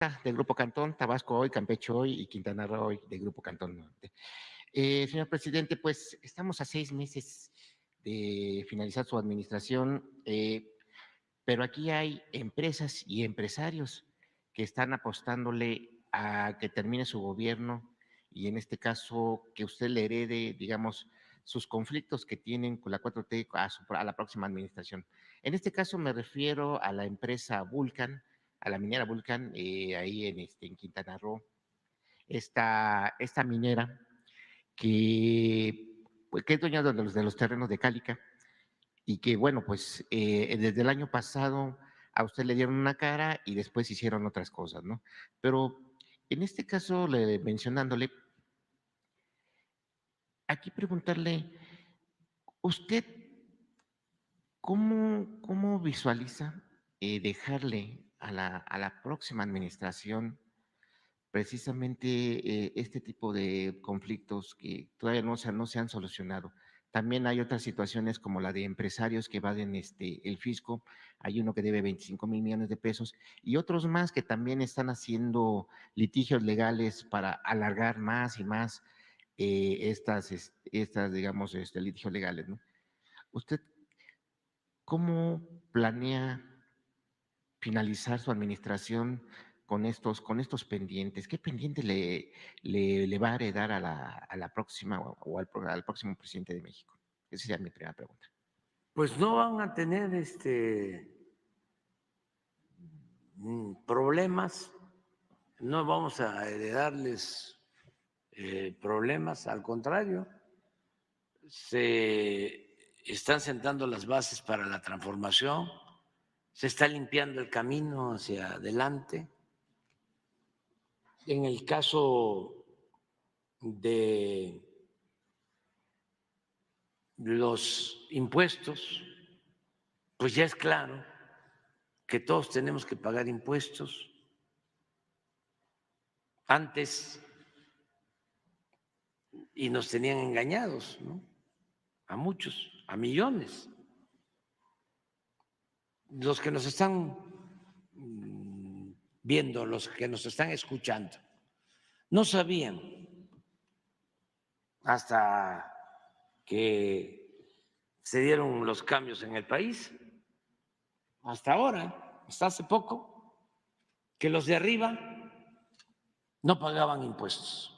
Mendoza, del Grupo Cantón, Tabasco hoy, Campeche hoy y Quintana Roo hoy, del Grupo Cantón Norte. Señor presidente, pues estamos a 6 meses de finalizar su administración, pero aquí hay empresas y empresarios que están apostándole a que termine su gobierno y en este caso que usted le herede, digamos, sus conflictos que tienen con la 4T a la próxima administración. En este caso me refiero a la empresa Vulcan, a la minera Vulcan, ahí en Quintana Roo, esta minera que, pues, que es dueña de los terrenos de Cálica y que, bueno, pues desde el año pasado a usted le dieron una cara y después hicieron otras cosas, ¿no? Pero en este caso, mencionándole, aquí preguntarle, ¿usted cómo visualiza dejarle a la próxima administración precisamente este tipo de conflictos que todavía no se han solucionado? También hay otras situaciones como la de empresarios que evaden el fisco. Hay uno que debe 25,000 millones de pesos y otros más que también están haciendo litigios legales para alargar más y más digamos, litigios legales, ¿no? ¿Usted cómo planea finalizar su administración con estos pendientes? ¿Qué pendiente le va a heredar a la próxima o al próximo presidente de México? Esa sería mi primera pregunta. Pues no van a tener problemas, no vamos a heredarles problemas, al contrario, se están sentando las bases para la transformación, se está limpiando el camino hacia adelante. En el caso de los impuestos, pues ya es claro que todos tenemos que pagar impuestos. Antes, y nos tenían engañados, ¿no? A muchos, a millones. Los que nos están viendo, los que nos están escuchando, no sabían hasta que se dieron los cambios en el país, hasta ahora, hasta hace poco, que los de arriba no pagaban impuestos.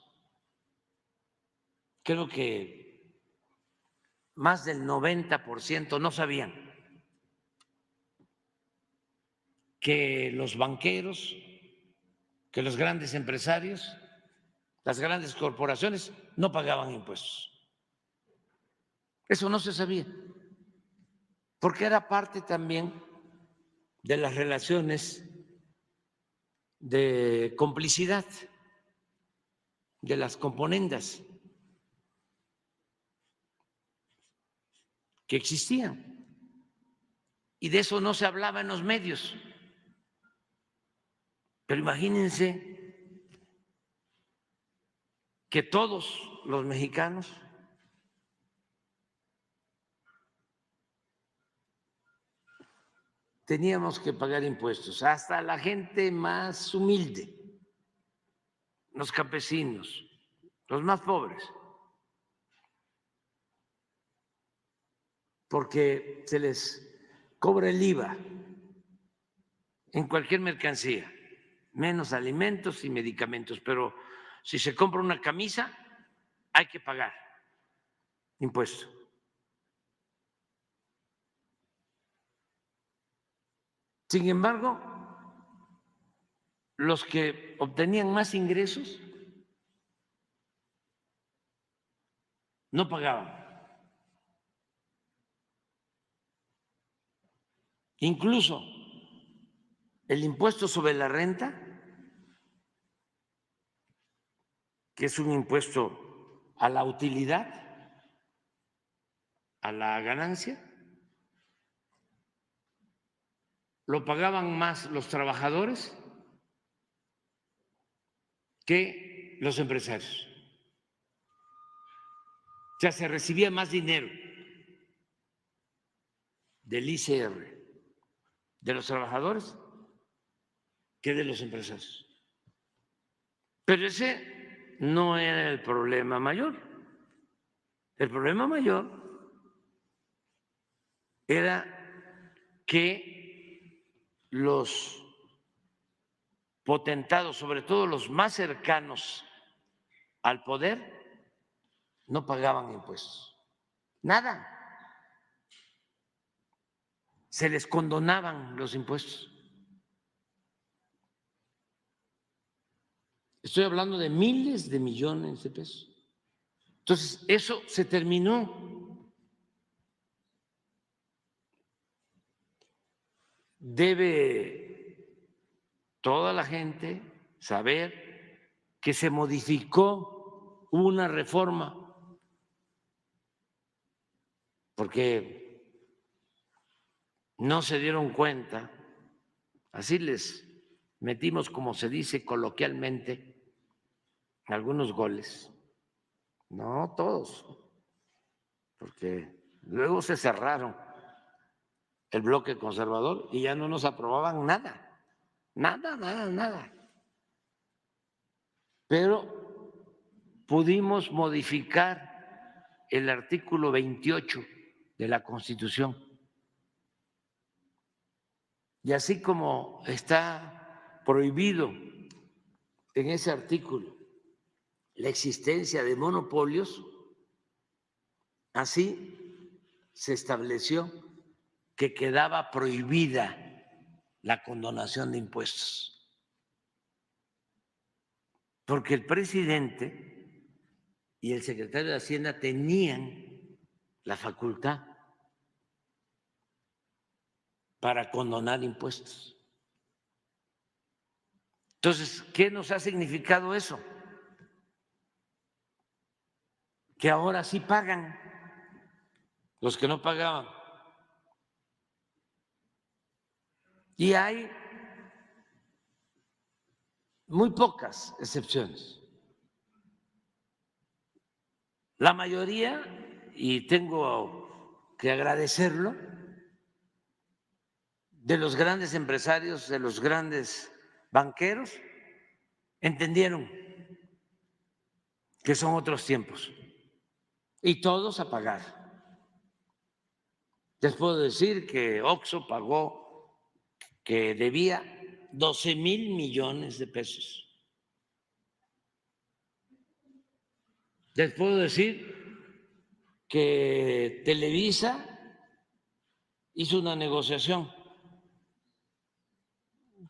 Creo que más del 90% no sabían que los banqueros, que los grandes empresarios, las grandes corporaciones no pagaban impuestos. Eso no se sabía, porque era parte también de las relaciones de complicidad de las componendas que existían. Y de eso no se hablaba en los medios. Pero imagínense que todos los mexicanos teníamos que pagar impuestos, hasta la gente más humilde, los campesinos, los más pobres, porque se les cobra el IVA en cualquier mercancía, menos alimentos y medicamentos, pero si se compra una camisa hay que pagar impuesto. Sin embargo, los que obtenían más ingresos no pagaban. Incluso el impuesto sobre la renta, que es un impuesto a la utilidad, a la ganancia, lo pagaban más los trabajadores que los empresarios. O sea, se recibía más dinero del ICR de los trabajadores que de los empresarios. Pero ese no era el problema mayor. El problema mayor era que los potentados, sobre todo los más cercanos al poder, no pagaban impuestos. Nada. Se les condonaban los impuestos. Estoy hablando de miles de millones de pesos. Entonces, eso se terminó. Debe toda la gente saber que se modificó una reforma, porque no se dieron cuenta, así les metimos, como se dice coloquialmente, algunos goles, no todos, porque luego se cerraron el bloque conservador y ya no nos aprobaban nada, nada. Pero pudimos modificar el artículo 28 de la Constitución. Y así como está prohibido en ese artículo la existencia de monopolios, así se estableció que quedaba prohibida la condonación de impuestos. Porque el presidente y el secretario de Hacienda tenían la facultad para condonar impuestos. Entonces, ¿qué nos ha significado eso? Que ahora sí pagan los que no pagaban. Y hay muy pocas excepciones. La mayoría, y tengo que agradecerlo, de los grandes empresarios, de los grandes banqueros, entendieron que son otros tiempos y todos a pagar. Les puedo decir que Oxxo pagó, que debía 12,000 millones de pesos. Les puedo decir que Televisa hizo una negociación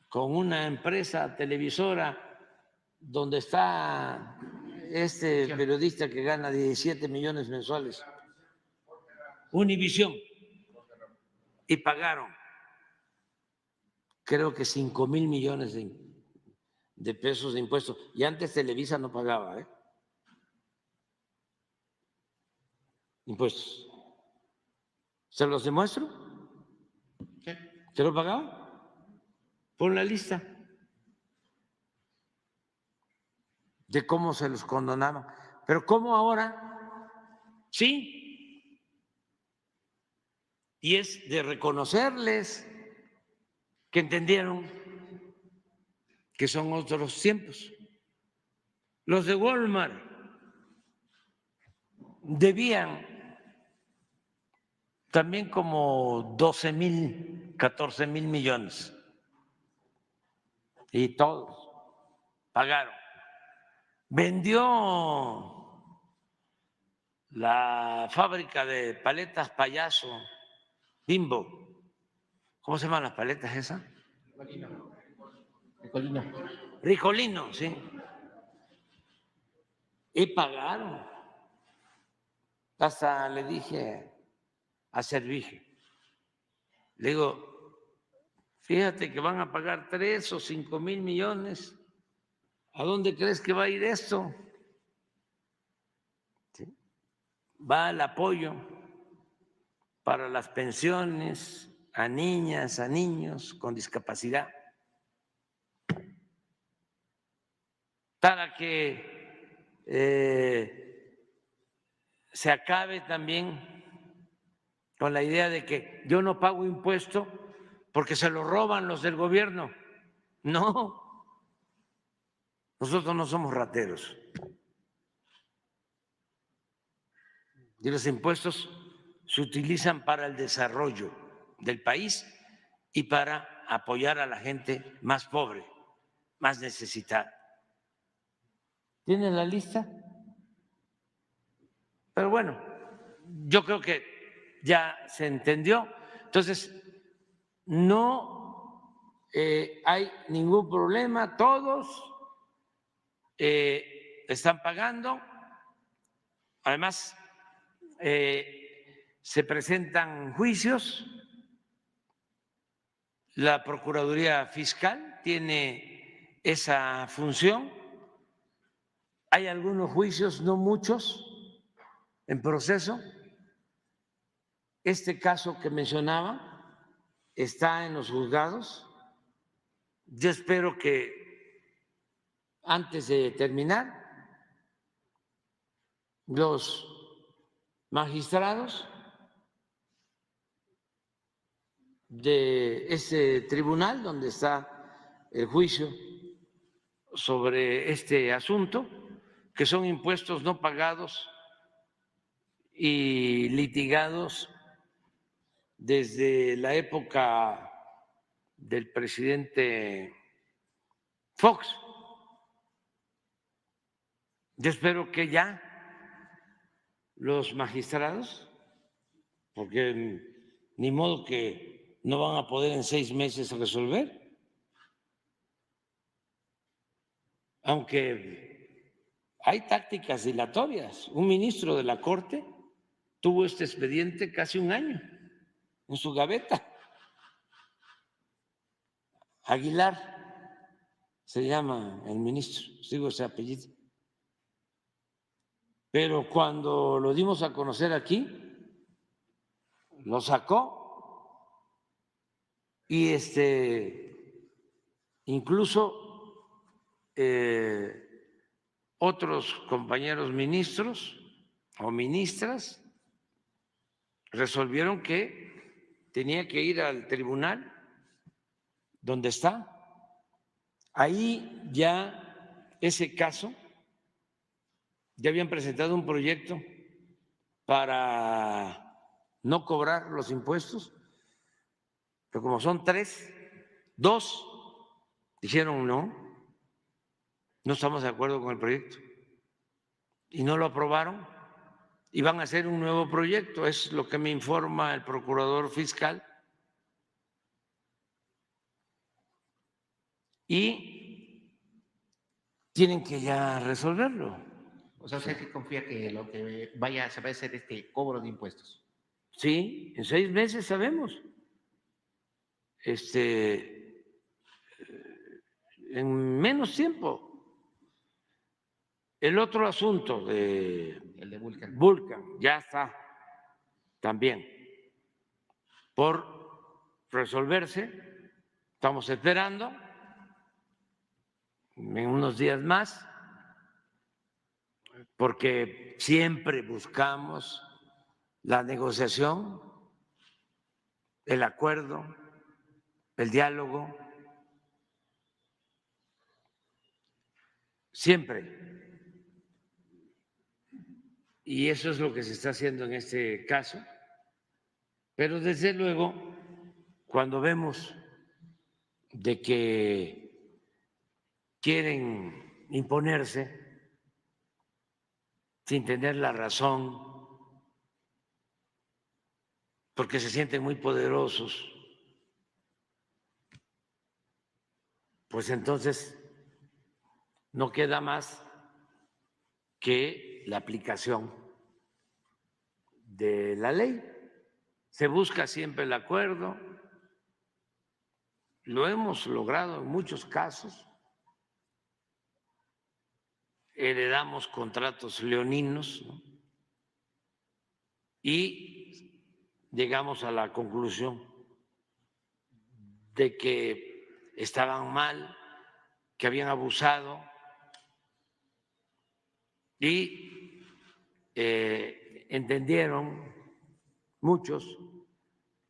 con una empresa televisora donde está este periodista que gana 17 millones mensuales, Univisión, y pagaron creo que 5,000 millones de pesos de impuestos. Y antes Televisa no pagaba impuestos. ¿Se los demuestro? ¿Se lo pagaba? Pon la lista de cómo se los condonaban. Pero ¿cómo ahora? Sí. Y es de reconocerles que entendieron que son otros tiempos. Los de Walmart debían también como 12,000, 14,000 millones. Y todos pagaron. Vendió la fábrica de paletas Payaso, Bimbo. ¿Cómo se llaman las paletas esas? Ricolino, sí. Y pagaron. Hasta le dije a Servige, le digo, fíjate que van a pagar 3 o 5,000 millones. ¿A dónde crees que va a ir esto? ¿Sí? Va al apoyo para las pensiones a niñas, a niños con discapacidad, para que se acabe también con la idea de que yo no pago impuesto porque se lo roban los del gobierno. No, Nosotros no somos rateros. Y los impuestos se utilizan para el desarrollo del país y para apoyar a la gente más pobre, más necesitada. ¿Tienen la lista? Pero bueno, yo creo que ya se entendió. Entonces, no hay ningún problema, todos están pagando. Además, se presentan juicios. La Procuraduría Fiscal tiene esa función. Hay algunos juicios, no muchos, en proceso. Este caso que mencionaba está en los juzgados. Yo espero que antes de terminar, los magistrados de ese tribunal donde está el juicio sobre este asunto, que son impuestos no pagados y litigados desde la época del presidente Fox. Yo espero que ya los magistrados, porque ni modo que no van a poder en 6 meses resolver, aunque hay tácticas dilatorias. Un ministro de la Corte tuvo este expediente casi un año en su gaveta. Aguilar se llama el ministro, sigo ese apellido. Pero cuando lo dimos a conocer aquí, lo sacó y incluso otros compañeros ministros o ministras resolvieron que tenía que ir al tribunal donde está. Ahí ya ese caso, ya habían presentado un proyecto para no cobrar los impuestos, pero como son 3, 2 dijeron no estamos de acuerdo con el proyecto y no lo aprobaron y van a hacer un nuevo proyecto, es lo que me informa el procurador fiscal. Y tienen que ya resolverlo. O sea, ¿usted sí confía que lo que se va a hacer este cobro de impuestos? Sí, en 6 meses sabemos. En menos tiempo. El otro asunto El de Vulcan. Vulcan ya está también por resolverse. Estamos esperando en unos días más, porque siempre buscamos la negociación, el acuerdo, el diálogo, siempre. Y eso es lo que se está haciendo en este caso. Pero desde luego, cuando vemos de que quieren imponerse sin tener la razón, porque se sienten muy poderosos, pues entonces no queda más que la aplicación de la ley. Se busca siempre el acuerdo, lo hemos logrado en muchos casos, heredamos contratos leoninos, ¿no? Y llegamos a la conclusión de que estaban mal, que habían abusado y entendieron muchos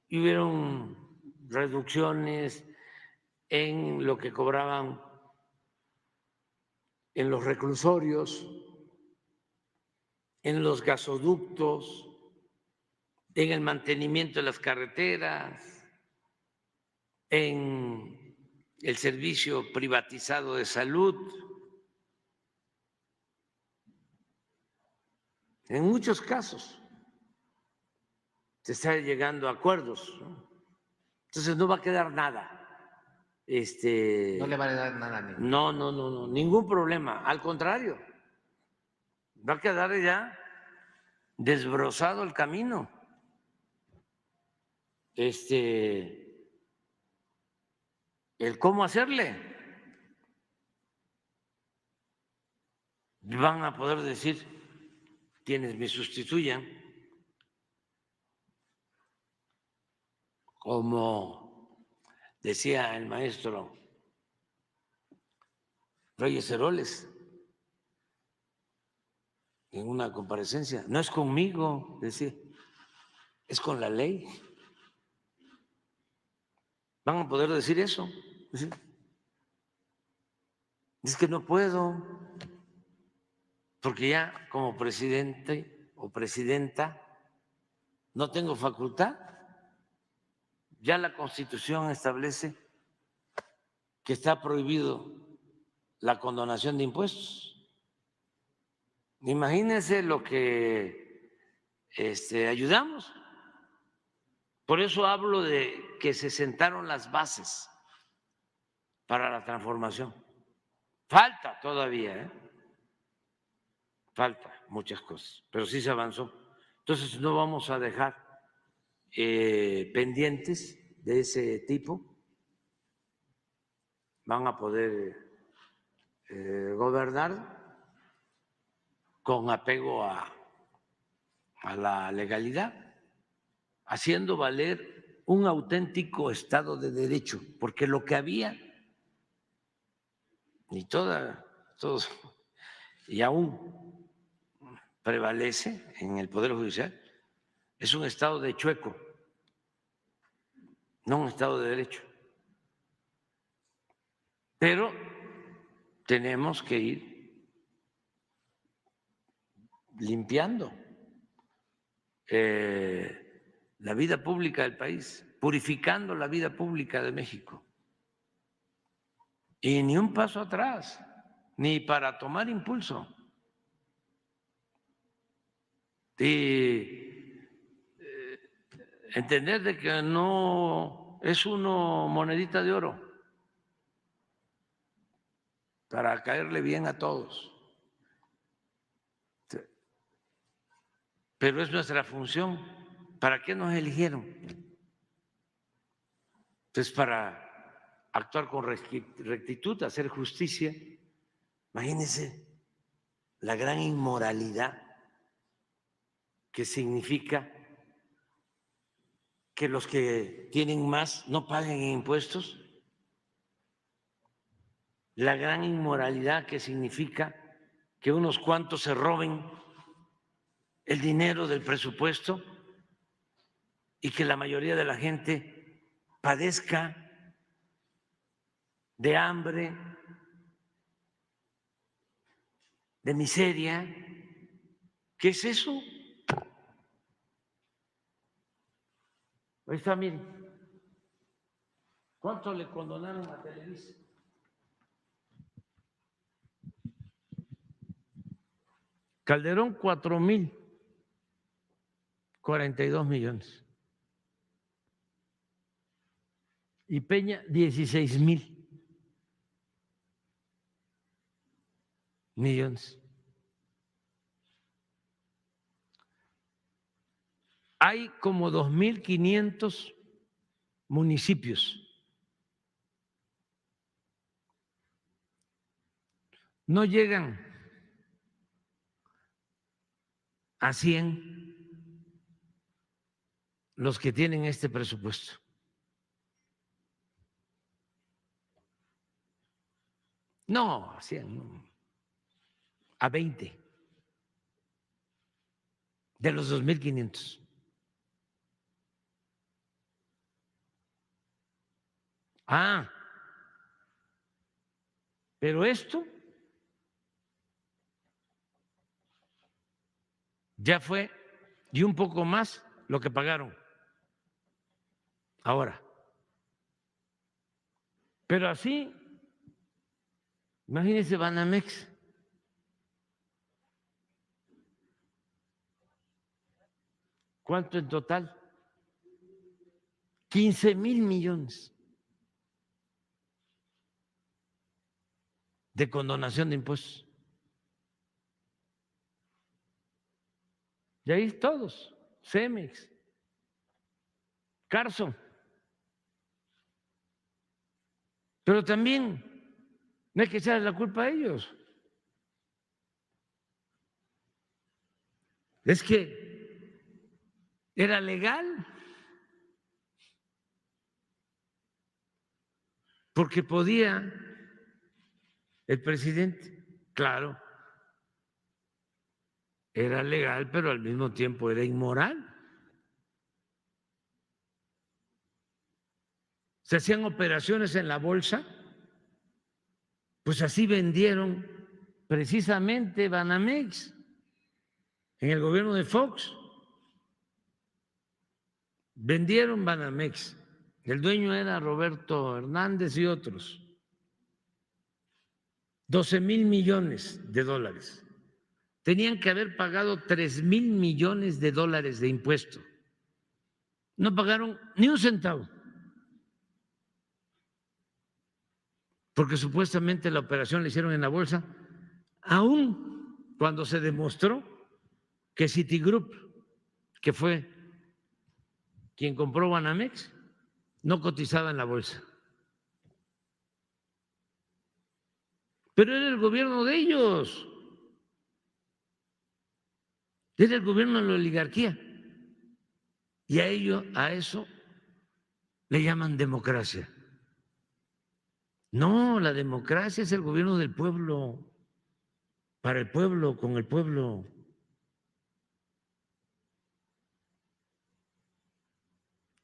y hubieron reducciones en lo que cobraban en los reclusorios, en los gasoductos, en el mantenimiento de las carreteras, en el servicio privatizado de salud. En muchos casos se está llegando a acuerdos, ¿no? Entonces no va a quedar nada. No le va a dar nada a ninguno. No, ningún problema. Al contrario, va a quedar ya desbrozado el camino. El cómo hacerle. Van a poder decir quienes me sustituyan, como decía el maestro Reyes Heroles en una comparecencia, no es conmigo, decía, es con la ley. Van a poder decir eso. Es que no puedo, porque ya como presidente o presidenta no tengo facultad. Ya la Constitución establece que está prohibido la condonación de impuestos. Imagínense lo que ayudamos. Por eso hablo de que se sentaron las bases para la transformación. Falta todavía, ¿eh? Falta muchas cosas, pero sí se avanzó. Entonces no vamos a dejar pendientes de ese tipo. Van a poder gobernar con apego a la legalidad, haciendo valer un auténtico Estado de Derecho, porque lo que había, todos, y aún prevalece en el Poder Judicial, es un Estado de chueco, no un Estado de Derecho. Pero tenemos que ir limpiando la vida pública del país, purificando la vida pública de México. Y ni un paso atrás, ni para tomar impulso. Y entender de que no es uno monedita de oro para caerle bien a todos. Pero es nuestra función. ¿Para qué nos eligieron? Entonces, para actuar con rectitud, hacer justicia. Imagínense la gran inmoralidad que significa que los que tienen más no paguen impuestos, la gran inmoralidad que significa que unos cuantos se roben el dinero del presupuesto y que la mayoría de la gente padezca de hambre, de miseria. ¿Qué es eso? Ahí está, miren. ¿Cuánto le condonaron a Televisa? Calderón, 4,042 millones. Y Peña, 16,000 millones. Hay como 2,500 municipios. No llegan a 100 los que tienen este presupuesto. No, a 100, no. A 20 de los 2,500. Pero esto ya fue y un poco más lo que pagaron ahora. Pero así, imagínense Banamex. ¿Cuánto en total? 15,000 millones de condonación de impuestos. Y ahí todos, Cemex, Carso. Pero también no hay que echarle la culpa a ellos. Es que era legal, porque podía el presidente, claro, era legal, pero al mismo tiempo era inmoral. Se hacían operaciones en la bolsa, pues así vendieron precisamente Banamex en el gobierno de Fox. Vendieron Banamex. El dueño era Roberto Hernández y otros. 12,000 millones de dólares. Tenían que haber pagado 3,000 millones de dólares de impuesto. No pagaron ni un centavo. Porque supuestamente la operación la hicieron en la bolsa, aún cuando se demostró que Citigroup, que fue quien compró Banamex, no cotizaba en la bolsa. Pero era el gobierno de ellos, era el gobierno de la oligarquía. Y a eso le llaman democracia. No, la democracia es el gobierno del pueblo, para el pueblo, con el pueblo.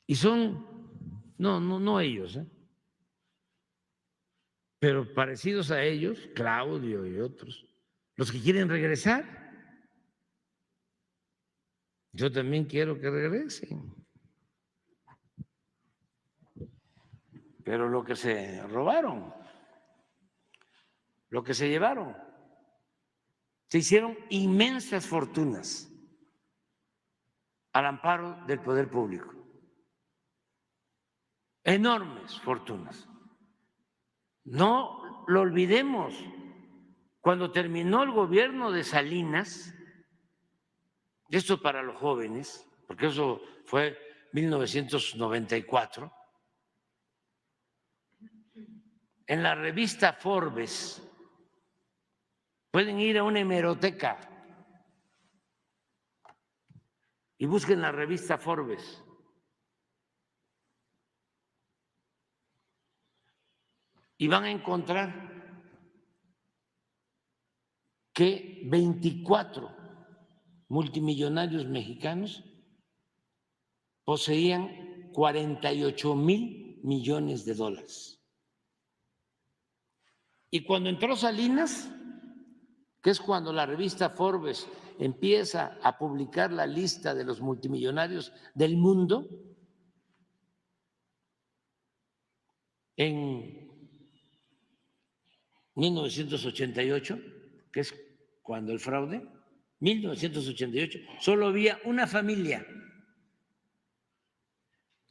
Y son, no ellos, pero parecidos a ellos, Claudio y otros, los que quieren regresar. Yo también quiero que regresen. Pero lo que se robaron, lo que se llevaron, se hicieron inmensas fortunas al amparo del poder público. Enormes fortunas. No lo olvidemos. Cuando terminó el gobierno de Salinas, esto para los jóvenes, porque eso fue 1994, en la revista Forbes, pueden ir a una hemeroteca y busquen la revista Forbes. Y van a encontrar que 24 multimillonarios mexicanos poseían 48,000 millones de dólares. Y cuando entró Salinas, que es cuando la revista Forbes empieza a publicar la lista de los multimillonarios del mundo, en 1988, que es cuando el fraude, 1988, solo había una familia,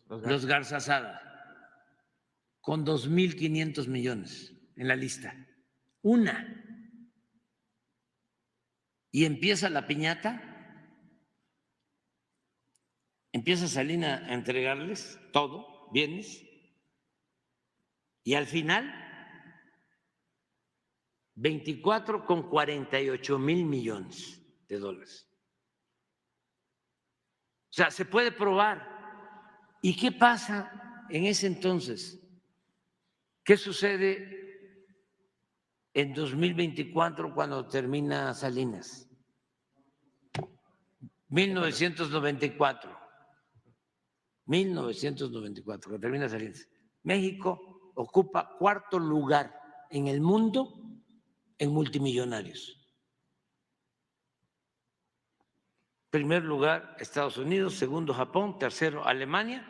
los Garzazada, con 2,500 millones en la lista. Una. Y empieza la piñata, empieza Salinas a entregarles todo, bienes, y al final 24,48 millones de dólares. O sea, se puede probar. ¿Y qué pasa en ese entonces? ¿Qué sucede en 2024 cuando termina Salinas? 1994, cuando termina Salinas. México ocupa 4º lugar en el mundo en multimillonarios. primer lugar Estados Unidos, segundo Japón, tercero Alemania,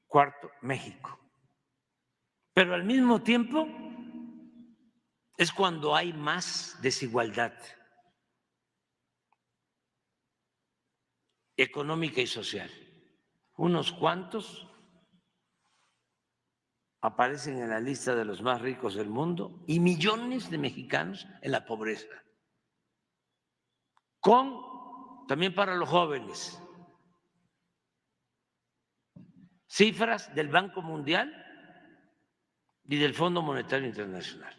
cuarto México. Pero al mismo tiempo es cuando hay más desigualdad económica y social. Unos cuantos aparecen en la lista de los más ricos del mundo y millones de mexicanos en la pobreza. También para los jóvenes, cifras del Banco Mundial y del Fondo Monetario Internacional.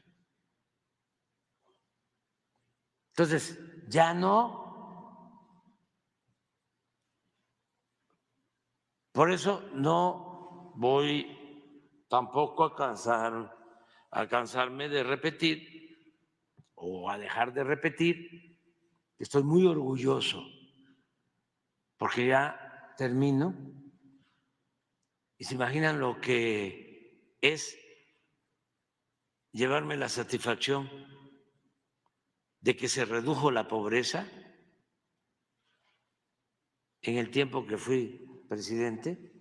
Entonces, ya no. Por eso no voy tampoco a cansarme de repetir o a dejar de repetir. Estoy muy orgulloso porque ya termino y se imaginan lo que es llevarme la satisfacción de que se redujo la pobreza en el tiempo que fui presidente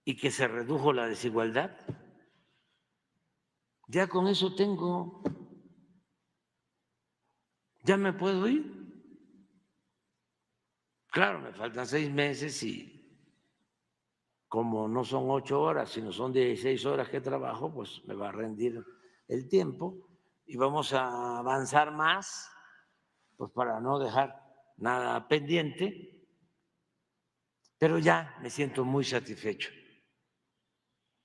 y que se redujo la desigualdad. Ya con eso ya me puedo ir. Claro, me faltan 6 meses y como no son 8 horas, sino son 16 horas que trabajo, pues me va a rendir el tiempo y vamos a avanzar más, pues para no dejar nada pendiente, pero ya me siento muy satisfecho.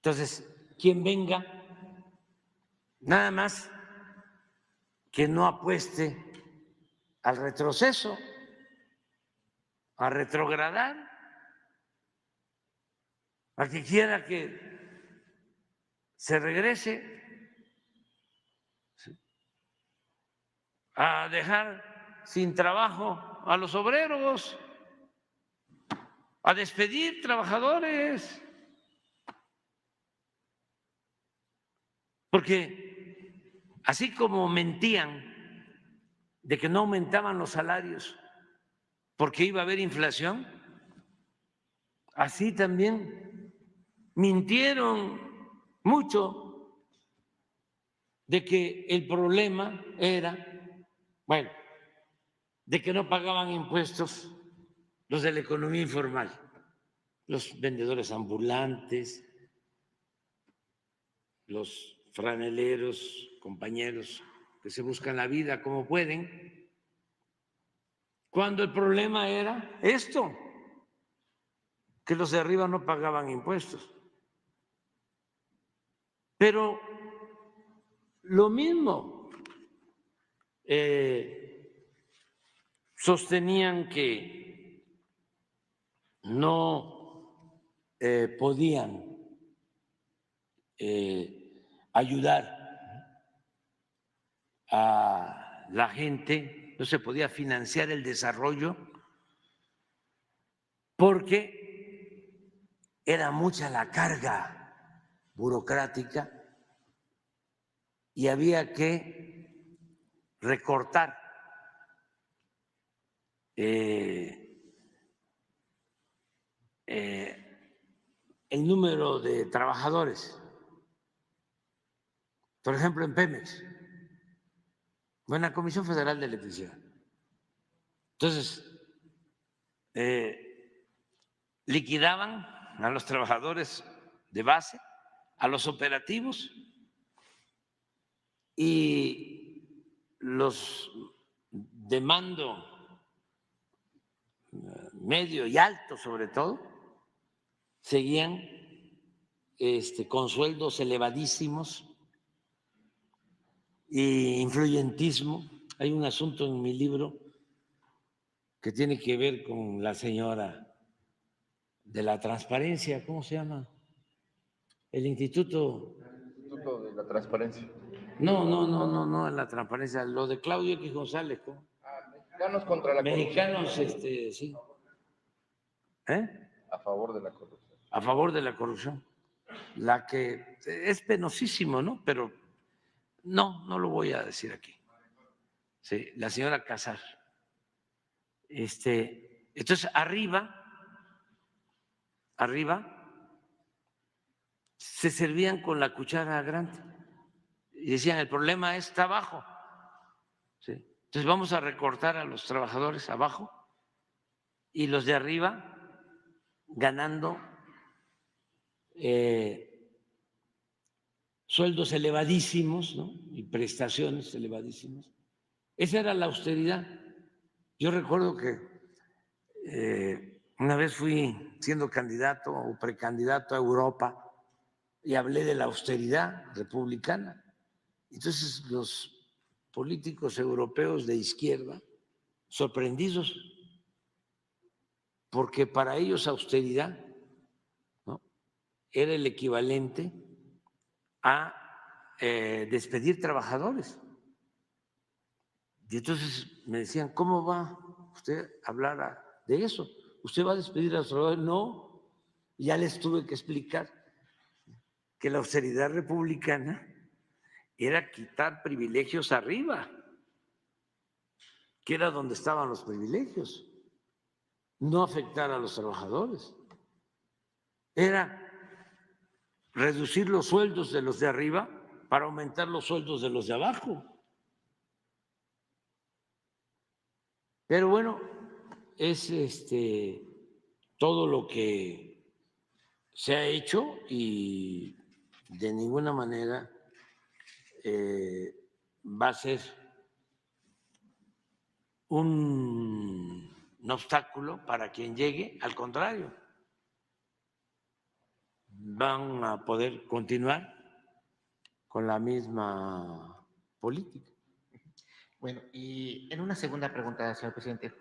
Entonces, quien venga, nada más que no apueste al retroceso, a retrogradar, a que quiera que se regrese, a dejar sin trabajo a los obreros, a despedir trabajadores, porque así como mentían de que no aumentaban los salarios porque iba a haber inflación, así también mintieron mucho de que el problema era, bueno, de que no pagaban impuestos los de la economía informal, los vendedores ambulantes, los franeleros, compañeros que se buscan la vida como pueden, cuando el problema era esto, que los de arriba no pagaban impuestos. Pero lo mismo, sostenían que no podían ayudar a la gente, no se podía financiar el desarrollo porque era mucha la carga burocrática y había que recortar el número de trabajadores. Por ejemplo, en Pemex, o en la Comisión Federal de Electricidad. Entonces, liquidaban a los trabajadores de base, a los operativos y los de mando medio y alto sobre todo, seguían con sueldos elevadísimos e influyentismo. Hay un asunto en mi libro que tiene que ver con la señora de la transparencia, ¿cómo se llama? El Instituto De la Transparencia. No, la transparencia, lo de Claudio X González, ¿cómo? Mexicanos contra la Mexicanos, corrupción. sí. A favor de la corrupción. A favor de la corrupción. La que es penosísimo, ¿no? Pero no lo voy a decir aquí. Sí, la señora Casar. Entonces, arriba se servían con la cuchara grande y decían, el problema está abajo. ¿Sí? Entonces vamos a recortar a los trabajadores abajo y los de arriba ganando sueldos elevadísimos, ¿no? Y prestaciones elevadísimas. Esa era la austeridad. Yo recuerdo que una vez fui siendo candidato o precandidato a Europa y hablé de la austeridad republicana. Entonces los políticos europeos de izquierda, sorprendidos, porque para ellos austeridad, ¿no?, era el equivalente a despedir trabajadores. Y entonces me decían, ¿cómo va usted a hablar de eso? ¿Usted va a despedir a los trabajadores? No, ya les tuve que explicar que la austeridad republicana era quitar privilegios arriba, que era donde estaban los privilegios, no afectar a los trabajadores. Era reducir los sueldos de los de arriba para aumentar los sueldos de los de abajo. Pero bueno, es todo lo que se ha hecho y de ninguna manera va a ser un obstáculo para quien llegue, al contrario, van a poder continuar con la misma política. Bueno, y en una segunda pregunta, señor presidente,